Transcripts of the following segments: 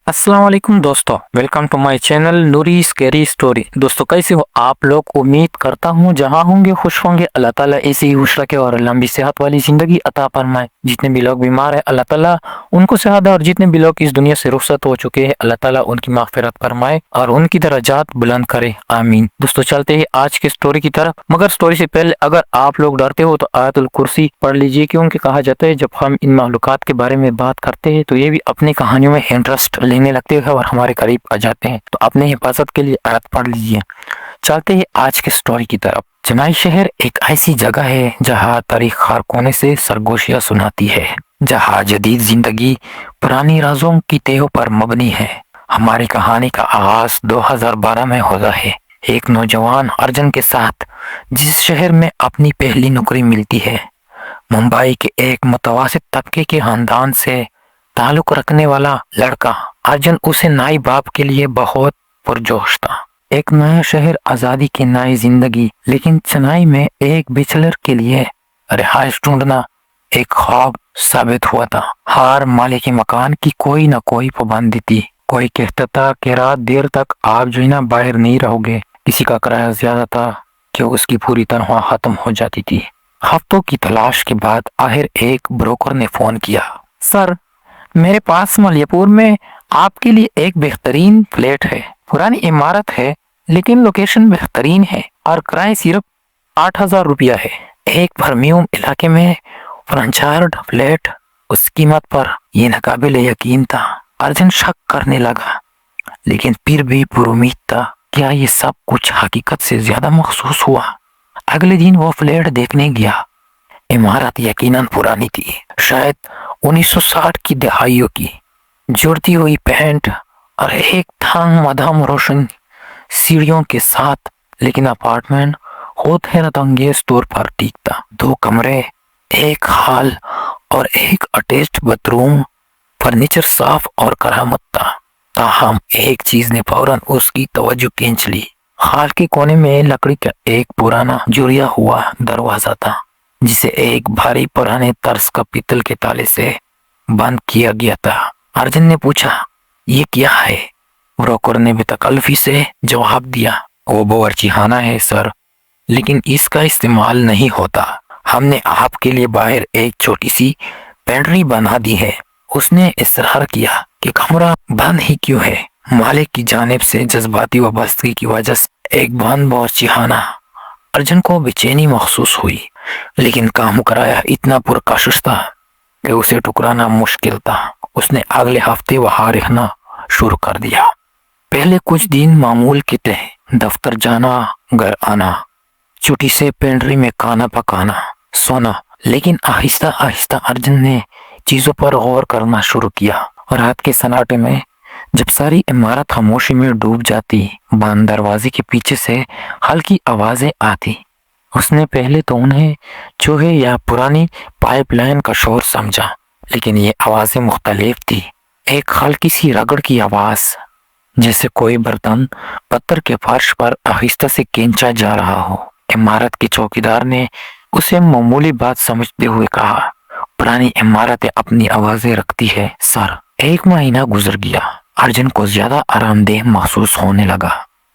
अस्सलाम वालेकुम दोस्तों, welcome to my channel Noori scary story. दोस्तों कैसे हो आप लोग? उम्मीद करता हूँ जहाँ होंगे खुश होंगे। अल्लाह ताला ऐसे ही खुश रखे और लंबी सेहत वाली जिंदगी अता फरमाए। जितने भी लोग बीमार हैं अल्लाह ताला उनको सेहत, और जितने भी लोग इस दुनिया से रुखसत हो चुके हैं अल्लाह ताला उनकी मागफिरत फरमाए और उनकी दर्जात बुलंद करे, आमीन। दोस्तों चलते हैं आज की स्टोरी की तरफ, मगर स्टोरी से पहले अगर आप लोग डरते हो तो आयतुल कुर्सी पढ़ लीजिए, क्योंकि कहा जाता है जब हम इन मालूकात के बारे में बात करते हैं तो ये भी अपनी कहानियों में इंटरेस्ट लेने लगते हैं और हमारे करीब आ जाते हैं। तो अपने हिफाजत के लिए आयत पढ़ लीजिए। चलते हैं आज के स्टोरी की तरफ। चेन्नई शहर एक ऐसी जगह है जहाँ तारीख हर कोने से सरगोशियां सुनाती है, जहाँ जदीद जिंदगी पुरानी राजों की तहों पर मबनी है। हमारी कहानी का आगाज 2012 में होता है, एक नौजवान अर्जुन के साथ, जिस शहर में अपनी पहली नौकरी मिलती है। मुंबई के एक मुतवासित तबके के खानदान से ताल्लुक रखने वाला लड़का अर्जुन उसे नए बाप के लिए बहुत पुरजोश था। एक नया शहर, आजादी की नई जिंदगी, लेकिन चेन्नई में एक बैचलर के लिए रिहाइश ढूंढना एक ख्वाब साबित हुआ था। हर मालिक मकान की कोई न कोई पाबंदी थी। कोई कहता था कि रात देर तक आप जो है ना बाहर नहीं रहोगे। किसी का किराया ज्यादा था कि उसकी पूरी तरह खत्म हो जाती थी। हफ्तों की तलाश के बाद आखिर एक ब्रोकर ने फोन किया। सर, मेरे पास मलयपुर में आपके लिए एक बेहतरीन फ्लैट है। पुरानी इमारत है लेकिन लोकेशन बेहतरीन है और किराया सिर्फ 8,000 रुपया है। एक प्रीमियम इलाके में फ्रेंचाइज्ड फ्लैट, उस कीमत पर यह नाकाबिल यकीन था। अर्जुन शक करने लगा, लेकिन फिर भी पुरुमीद था। क्या ये सब कुछ हकीकत से ज्यादा महसूस हुआ? अगले दिन वो फ्लैट देखने गया। इमारत यकीनन पुरानी थी, शायद 1960 की दहाइयों की। जुड़ती हुई पेंट और एक थांग मधाम रोशन सीढ़ियों के साथ, लेकिन अपार्टमेंट खुद हैरत अंगेज तौर पर ठीक था। 2 कमरे, एक हॉल और एक अटैच्ड बाथरूम। फर्नीचर साफ और करामत था। ताहम एक चीज ने फौरन उसकी तवज्जो खींच ली। हॉल के कोने में लकड़ी का एक पुराना जुड़िया हुआ दरवाजा था, जिसे एक भारी पुराने तर्ज का पीतल के ताले से बंद किया गया था। अर्जुन ने पूछा, ये क्या है? ब्रोकर ने बेतकल्फी से जवाब दिया, वो बावर्चीखाना है सर, लेकिन इसका इस्तेमाल नहीं होता। हमने आपके लिए बाहर एक छोटी सी पेंट्री बना दी है। उसने इसरार किया कि कमरा बंद ही क्यों है। मालिक की जानिब से जज्बाती वाबस्तगी की वजह से एक बंद बावर्चीखाना। अर्जुन को बेचैनी महसूस हुई, लेकिन काम कराया इतना पुरकशिश था कि उसे टुकराना मुश्किल था। उसने अगले हफ्ते वहां रहना शुरू कर दिया। पहले कुछ दिन मामूल की तरह दफ्तर जाना, घर आना, छुट्टी से पेंट्री में खाना पकाना, सोना। लेकिन आहिस्ता आहिस्ता अर्जुन ने चीजों पर गौर करना शुरू किया। रात के सन्नाटे में जब सारी इमारत खामोशी में डूब जाती, बंद दरवाजे के पीछे से हल्की आवाजें आती। उसने पहले तो उन्हें चूहे या पुरानी पाइपलाइन का शोर समझा, लेकिन ये आवाजें मुख्तलिफ थी। एक हल्की सी रगड़ की आवाज, जैसे कोई बर्तन पत्थर के फर्श पर आहिस्ता से खींचा जा रहा हो। इमारत के चौकीदार ने उसे मामूली बात समझते हुए कहा, पुरानी इमारतें अपनी आवाजें रखती है सर। 1 महीना गुजर गया। अर्जुन को ज्यादा आरामदेह महसूस होने लगा,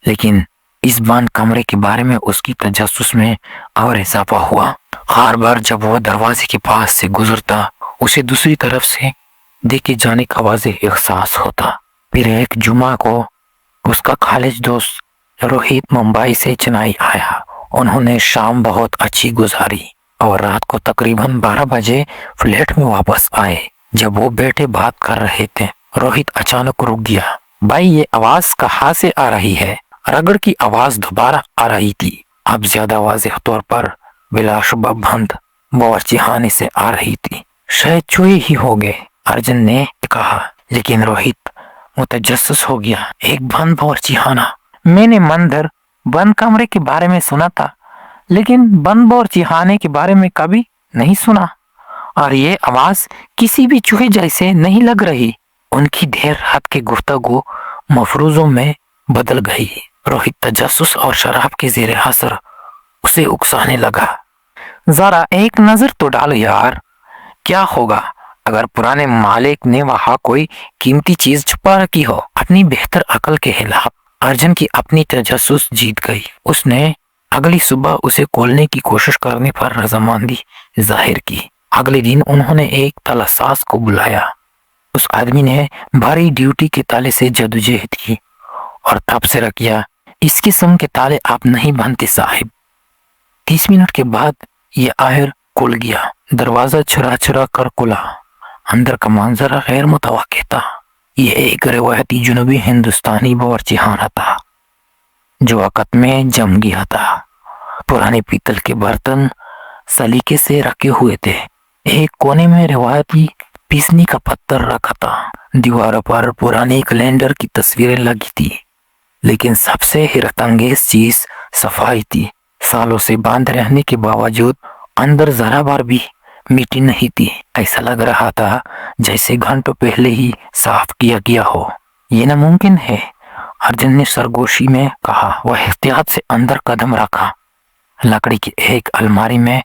लेकिन इस बंद कमरे के बारे में उसकी तजस्सुस में और इजाफा हुआ। हर बार जब वह दरवाजे के पास से गुजरता, उसे दूसरी तरफ से देखे जाने का वाज़ेह एहसास होता। फिर एक जुमा को उसका कॉलेज दोस्त रोहित मुंबई से चेन्नई आया। उन्होंने शाम बहुत अच्छी गुजारी और रात को तकरीबन 12 बजे फ्लैट में वापस आए। जब वो बैठे बात कर रहे थे, रोहित अचानक रुक गया। भाई, ये आवाज कहाँ से आ रही है? रगड़ की आवाज दोबारा आ रही थी, अब ज्यादा वाज़ेह तौर पर बिलाशुबा बंद बावर्चीखाने से आ रही थी। शायद चूहे ही हो गए, अर्जुन ने कहा, लेकिन रोहित मुतजस्सिस हो गया। एक बंद बावर्चीखाना? मैंने मंदिर बंद कमरे के बारे में सुना था, लेकिन बंद बावर्चीखाने के बारे में कभी नहीं सुना। और ये आवाज किसी भी चूहे जैसे नहीं लग रही। उनकी देर रात की गुफ्तगू मफरूजों में बदल गई। रोहित तजस्सुस और शराब के ज़ेरे असर उसे उकसाने लगा। जरा एक नजर तो डालो यार, क्या होगा अगर पुराने मालिक ने वहां कोई कीमती चीज छुपा रखी हो। अपनी बेहतर अकल के खिलाफ अर्जुन की अपनी तजस्सुस जीत गई। उसने अगली सुबह उसे खोलने की कोशिश करने पर रजामंदी जाहिर की। अगले दिन उन्होंने एक तलासाज को बुलाया। उस आदमी ने भारी ड्यूटी के ताले से जदोजहद की और तबसरा किया, इस किस्म के ताले आप नहीं बनते साहिब। 30 मिनट के बाद ये आखिर खुल गया। दरवाजा छुरा छुरा कर खुला। अंदर का मंजर गैर मुतवक्किल था। ये एक रिवायती जनूबी हिंदुस्तानी बावर्चीखाना था जो वक़्त में जम गया था। पुराने पीतल के बर्तन सलीके से रखे हुए थे। एक कोने में रिवायती पीसने का पत्थर रखा था। दीवारों पर पुराने कैलेंडर की तस्वीरें लगी थी, लेकिन सबसे हैरतअंगेज चीज सफाई थी। सालों से बंद रहने के बावजूद अंदर जरा बार भी मिट्टी नहीं थी। ऐसा लग रहा था जैसे घंटों पहले ही साफ किया गया हो। ये नामुमकिन है, अर्जुन ने सरगोशी में कहा। वह एहतियात से अंदर कदम रखा। लकड़ी की एक अलमारी में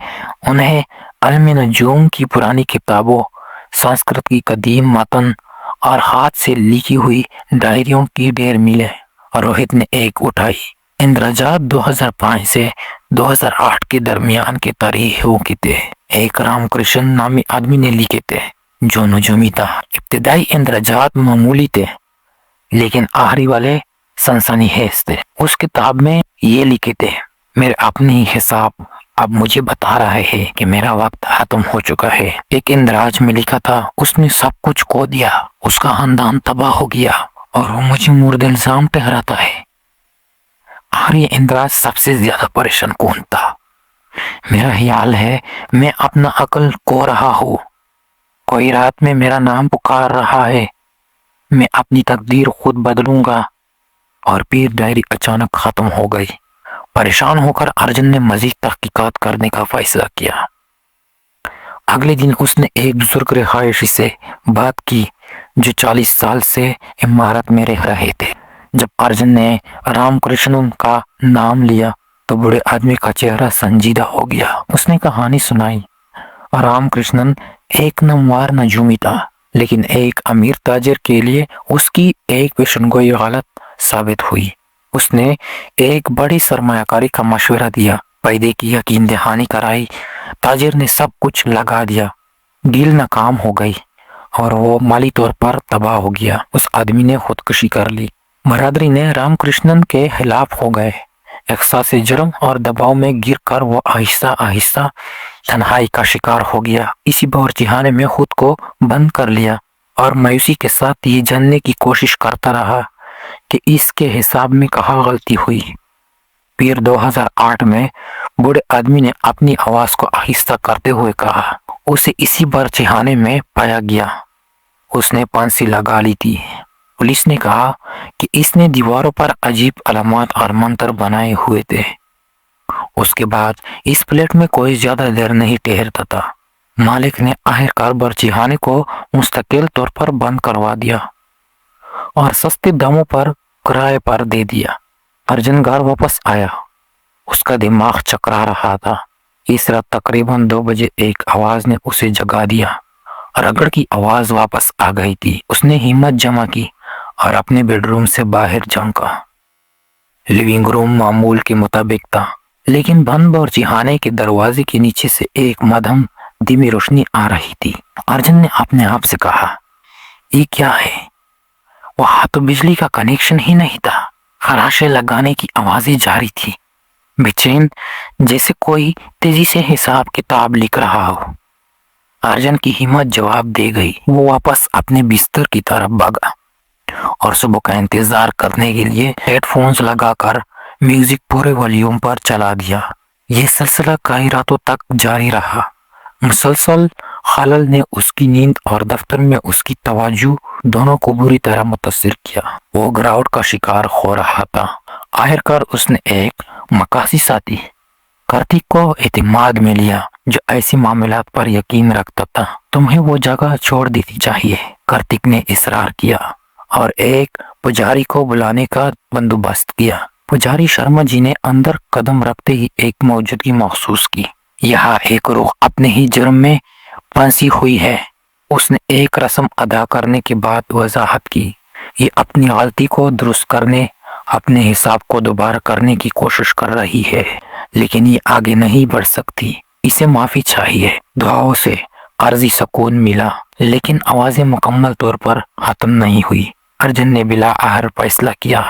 उन्हें अलम नजूम की पुरानी किताबों, संस्कृत की कदीम मतन और हाथ से लिखी हुई डायरियों की ढेर मिले। रोहित ने एक उठाई। इंद्रजात 2005 से 2008 के दरमियान के तारीखों के थे। एक रामकृष्ण नामी आदमी ने लिखे थे जो नजूमी था। इब्तिदाई इंद्रजात मामूली थे, लेकिन आखिरी वाले सनसनीखेज थे। उस किताब में ये लिखे थे, मेरे अपने ही हिसाब अब मुझे बता रहा है कि मेरा वक्त खत्म हो चुका है। एक इंद्राज में लिखा था, उसने सब कुछ खो दिया, उसका खानदान तबाह हो गया और वो मुझे मुर्द इल्जाम ठहराता है। आखिरी इंद्राज सबसे ज्यादा परेशान कौन था? मेरा ख्याल है मैं अपना अकल खो रहा हूँ। कोई रात में मेरा नाम पुकार रहा है, मैं अपनी तकदीर खुद बदलूंगा। और फिर डायरी अचानक खत्म हो गई। परेशान होकर अर्जुन ने मजीद तहकीकात करने का फैसला किया। अगले दिन उसने एक बुजुर्ग रिहायशी से बात की जो 40 साल से इमारत में रह रहे थे। जब अर्जुन ने रामकृष्ण का नाम लिया तो बूढ़े आदमी का चेहरा संजीदा हो गया। उसने कहानी सुनाई। रामकृष्णन एक नामवर नजूमी था, लेकिन एक अमीर ताजिर के लिए उसकी एक पेशनगोई गलत साबित हुई। उसने एक बड़ी सरमायाकारी का मशवरा दिया, पैदे की यकीन दहानी कराई। ताजिर ने सब कुछ लगा दिया। डील नाकाम हो गई और वो माली तौर पर तबाह हो गया। उस आदमी ने खुदकुशी कर ली। बरादरी ने रामकृष्णन के खिलाफ हो गए। एहसास जुर्म और दबाव में गिर कर वो आहिस्ता आहिस्ता तन्हाई का शिकार हो गया। इसी बावर्चीखाने में खुद को बंद कर लिया और मायूसी के साथ ये जानने की कोशिश करता रहा कि इसके हिसाब में कहाँ गलती हुई। फिर 2008 में बूढ़े आदमी ने अपनी आवाज को आहिस्ता करते हुए कहा, उसे इसी बावर्चीखाने में पाया गया। उसने फांसी लगा ली थी। पुलिस ने कहा कि इसने दीवारों पर अजीब अलामत और मंत्र बनाए हुए थे। उसके बाद इस फ्लैट में कोई ज्यादा देर नहीं ठहरता था। मालिक ने आखिरकार बावर्चीखाने को मुस्तकिल तौर पर बंद करवा दिया और सस्ते दामों पर किराए पर दे दिया। अर्जुन घर वापस आया। उसका दिमाग चकरा रहा था। इस रात तकरीबन 2 बजे एक आवाज ने उसे जगा दिया। रगड़ की आवाज वापस आ गई थी। उसने हिम्मत जमा की और अपने बेडरूम से बाहर झांका। लिविंग रूम मामूल के मुताबिक था, लेकिन बंद बावर्चीखाने के दरवाजे के नीचे से एक मध्यम धीमी रोशनी आ रही थी। अर्जुन ने अपने आप से कहा, ये क्या है? वहां तो बिजली का कनेक्शन ही नहीं था। खराशे लगाने की आवाजें जारी थी, बेचैन जैसे कोई तेजी से हिसाब किताब लिख रहा हो। अर्जुन की हिम्मत जवाब दे गई। वो वापस अपने बिस्तर की तरफ भागा और सुबह का इंतजार करने के लिए हेडफोन्स लगाकर म्यूजिक पूरे वॉल्यूम पर चला दिया। यह सिलसिला कई रातों तक जारी रहा। मुसलसल खलल ने उसकी नींद और दफ्तर में उसकी तवज्जो दोनों को बुरी तरह मुतासिर किया। वो गिरावट का शिकार हो रहा था। आखिरकार उसने एक मकासी साथी कार्तिक को एतमाद में लिया जो ऐसी मामलात पर यकीन रखता था। तुम्हें वो जगह छोड़ देनी चाहिए, कार्तिक ने इसरार किया और एक पुजारी को बुलाने का बंदोबस्त किया। पुजारी शर्मा जी ने अंदर कदम रखते ही एक मौजूदगी महसूस की। यहाँ एक रूह अपने ही जुर्म में फंसी हुई है। اس نے ایک رسم ادا کرنے کے بعد وضاحت کی، یہ اپنی غلطی کو درست کرنے، اپنے حساب کو دوبارہ کرنے کی کوشش کر رہی ہے، لیکن یہ آگے نہیں بڑھ سکتی، اسے معافی چاہیے۔ دعاؤں سے عارضی سکون ملا، لیکن آوازیں مکمل طور پر ختم نہیں ہوئی۔ ارجن نے بلا آخر فیصلہ کیا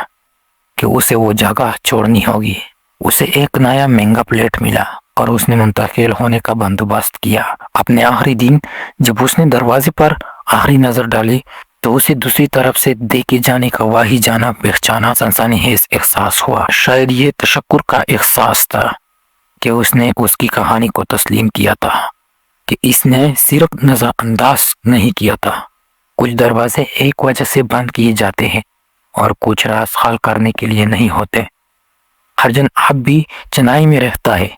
کہ اسے وہ جگہ چھوڑنی ہوگی۔ اسے ایک نیا مہنگا پلیٹ ملا اور اس نے منتقل ہونے کا بندوبست کیا۔ اپنے آخری دن جب اس نے دروازے پر آخری نظر ڈالی تو اسے دوسری طرف سے دیکھے جانے کا واہی جانا پہچانا سنسانی خیز احساس ہوا۔ شاید یہ تشکر کا احساس تھا کہ اس نے اس کی کہانی کو تسلیم کیا تھا، کہ اس نے صرف نظر انداز نہیں کیا تھا۔ کچھ دروازے ایک وجہ سے بند کیے جاتے ہیں اور کچھ راز حل کرنے کے لیے نہیں ہوتے۔ ارجن اب بھی چنائی میں رہتا ہے،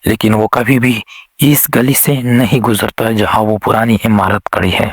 لیکن وہ کبھی بھی اس گلی سے نہیں گزرتا جہاں وہ پرانی عمارت کھڑی ہے۔